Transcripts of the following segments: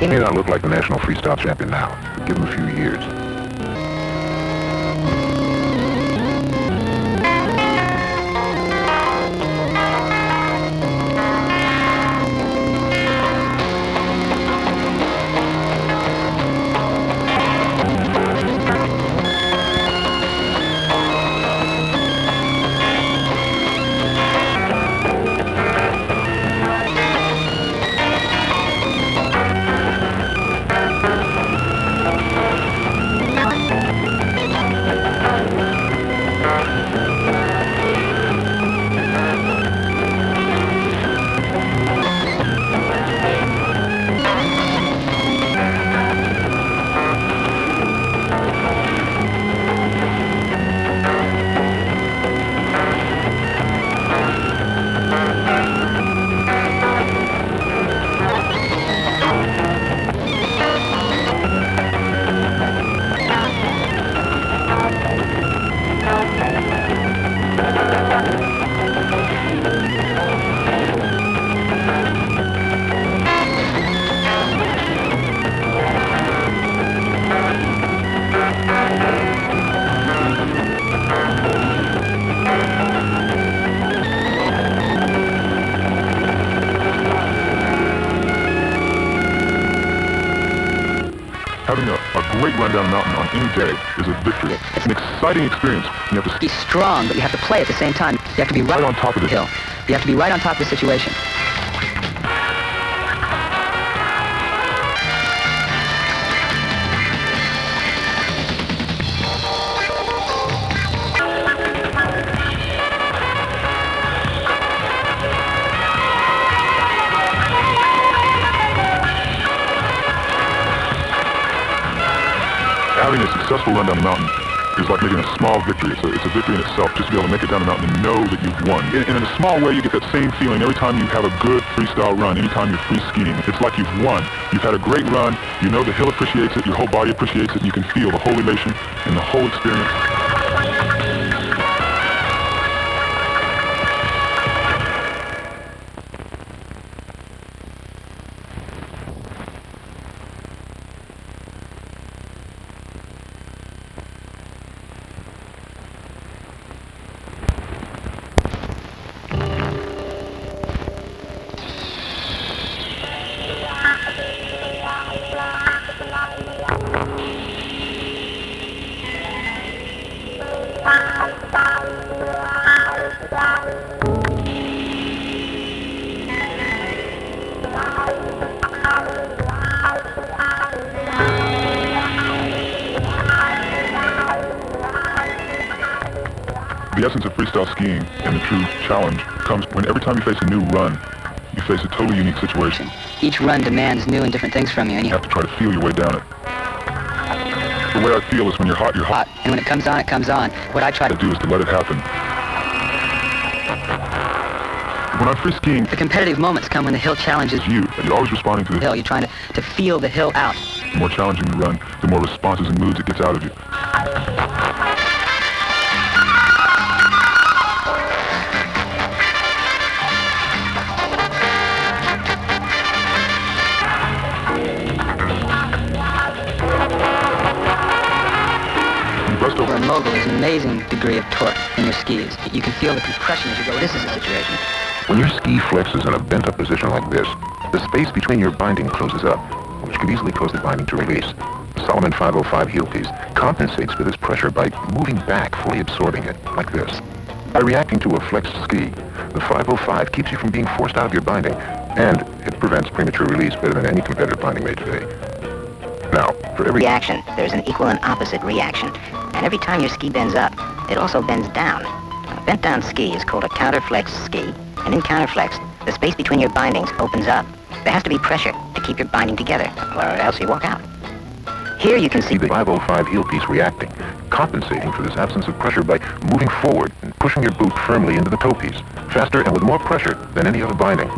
He may not look like the national freestyle champion now, but give him a few years. Having a great run down a mountain on any day is a victory. It's an exciting experience. You have to be strong, but you have to play at the same time. You have to be right on top of the hill. You have to be right on top of the situation. Having a successful run down the mountain is like making a small victory. It's a victory in itself, just to be able to make it down the mountain and know that you've won. And in a small way, you get that same feeling every time you have a good freestyle run, anytime you're free skiing. It's like you've won. You've had a great run. You know the hill appreciates it. Your whole body appreciates it. You can feel the whole elation and the whole experience. The essence of freestyle skiing and the true challenge comes when every time you face a new run, you face a totally unique situation. Each run demands new and different things from you, and you have to try to feel your way down it. The way I feel is when you're hot, you're hot. And when it comes on, it comes on. What I try to do is to let it happen. When I'm free skiing, the competitive moments come when the hill challenges you, and you're always responding to the hill. You're trying to feel the hill out. The more challenging you run, the more responses and moods it gets out of you. Over a mogul is an amazing degree of torque in your skis. You can feel the compression as you go. This is the situation. When your ski flexes in a bent-up position like this, the space between your binding closes up, which could easily cause the binding to release. The Solomon 505 heel piece compensates for this pressure by moving back, fully absorbing it, like this. By reacting to a flexed ski, the 505 keeps you from being forced out of your binding, and it prevents premature release better than any competitive binding made today. Now, for every reaction, there's an equal and opposite reaction. And every time your ski bends up, it also bends down. A bent down ski is called a counterflexed ski. And in counterflex, the space between your bindings opens up. There has to be pressure to keep your binding together, or else you walk out. Here you can see the 505 heel piece reacting, compensating for this absence of pressure by moving forward and pushing your boot firmly into the toe piece, faster and with more pressure than any other binding.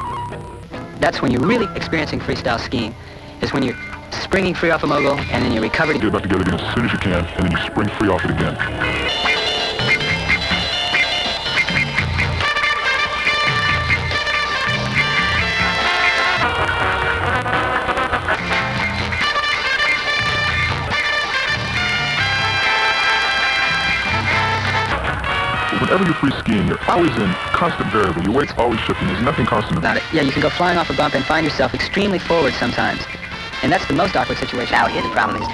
That's when you're really experiencing freestyle skiing, is when you're springing free off a mogul, and then you recover to get it back together again as soon as you can, and then you spring free off it again. whenever you're free skiing, you're always in constant variable. Your weight's always shifting. There's nothing constant About it. Yeah, you can go flying off a bump and find yourself extremely forward sometimes. And that's the most awkward situation. Now, here the problem is,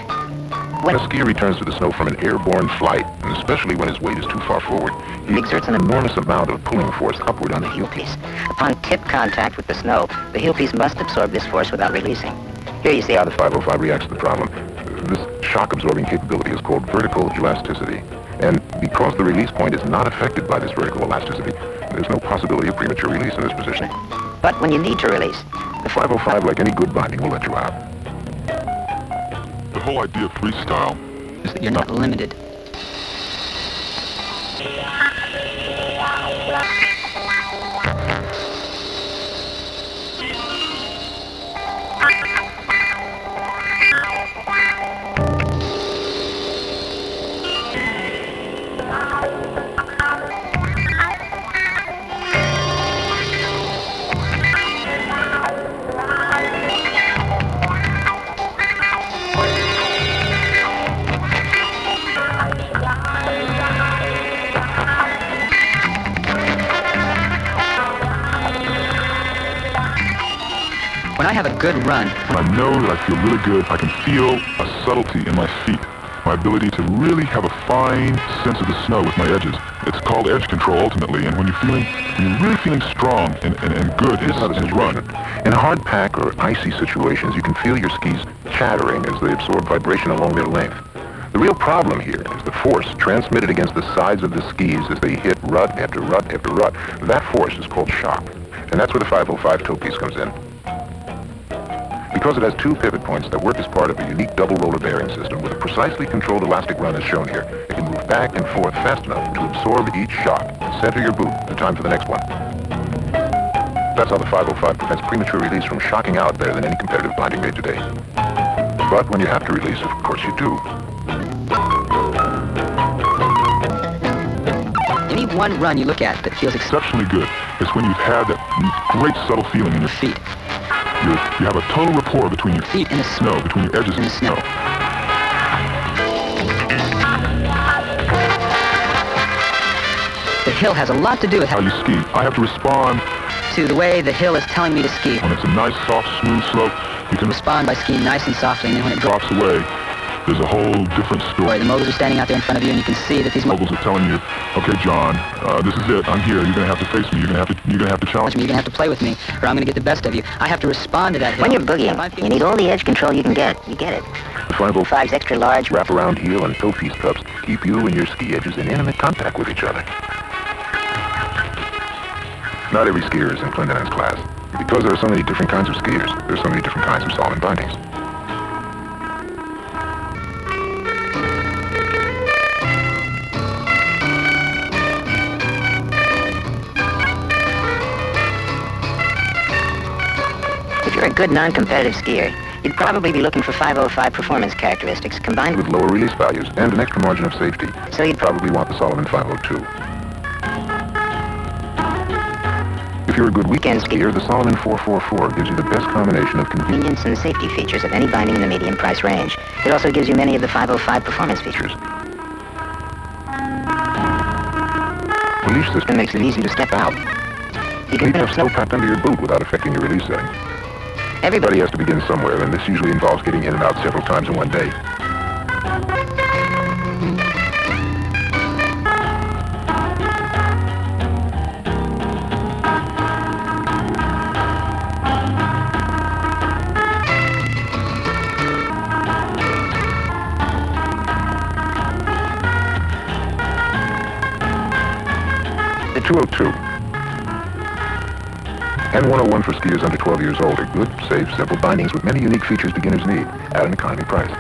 When a skier returns to the snow from an airborne flight, and especially when his weight is too far forward, he exerts an enormous amount of pulling force upward on the heel piece. upon tip contact with the snow, the heel piece must absorb this force without releasing. Here you see How the 505 reacts to the problem. This shock-absorbing capability is called vertical elasticity. And because the release point is not affected by this vertical elasticity, there's no possibility of premature release in this position. But when you need to release, The 505, like any good binding, will let you out. The whole idea of freestyle Is that you're not limited. When I have a good run, when I know that I feel really good, I can feel a subtlety in my feet, my ability to really have a fine sense of the snow with my edges. It's called edge control ultimately, and when you're really feeling strong and good in this run. In hard pack or icy situations, you can feel your skis chattering as they absorb vibration along their length. The real problem here is the force transmitted against the sides of the skis as they hit rut after rut after rut. That force is called shock, and that's where the 505 toe piece comes in. Because it has two pivot points that work as part of a unique double roller bearing system with a precisely controlled elastic run as shown here, it can move back and forth fast enough to absorb each shock and center your boot in time for the next one. That's how the 505 prevents premature release from shocking out better than any competitive binding made today. But when you have to release, of course you do. any one run you look at that feels Exceptionally good is when you've had that great subtle feeling in your feet. You have a total rapport between your Feet in the snow, between your edges in and the snow. The hill has a lot to do with how you ski. I have to respond to the way the hill is telling me to ski. when it's a nice, soft, smooth slope. You can Respond by skiing nice and softly, and then when it drops drops away. There's a whole different away, story. the moguls are standing out there in front of you, and you can see that these moguls Moguls are telling you, okay, John, this is it. I'm here. You're gonna have to face me. You're gonna have to challenge me. me. You're gonna have to play with me, or I'm gonna get the best of you. I have to respond to that hill. when you're If I'm boogieing, feeling- you need all the edge control you can get. You get it. The 505 5's extra large. wrap-around heel and toe piece cups keep you and your ski edges in intimate contact with each other. Not every skier is in Clendenin's class. Because there are so many different kinds of skiers, there are so many different kinds of solvent bindings. If you're a good non-competitive skier, you'd probably be looking for 505 performance characteristics combined With lower release values and an extra margin of safety, so you'd probably want the Solomon 502. If you're a good weekend skier, the Solomon 444 gives you the best combination of convenience convenience and safety features of any binding in the medium price range. It also gives you many of the 505 performance features. features. The leash system makes it easy to step out. You Keep can enough snow packed under your boot without affecting your release setting. everybody Everybody has to begin somewhere, and this usually involves getting in and out several times in one day. The 202 and 101 for skiers under 12 years old are good, safe, simple bindings with many unique features beginners need at an economy price.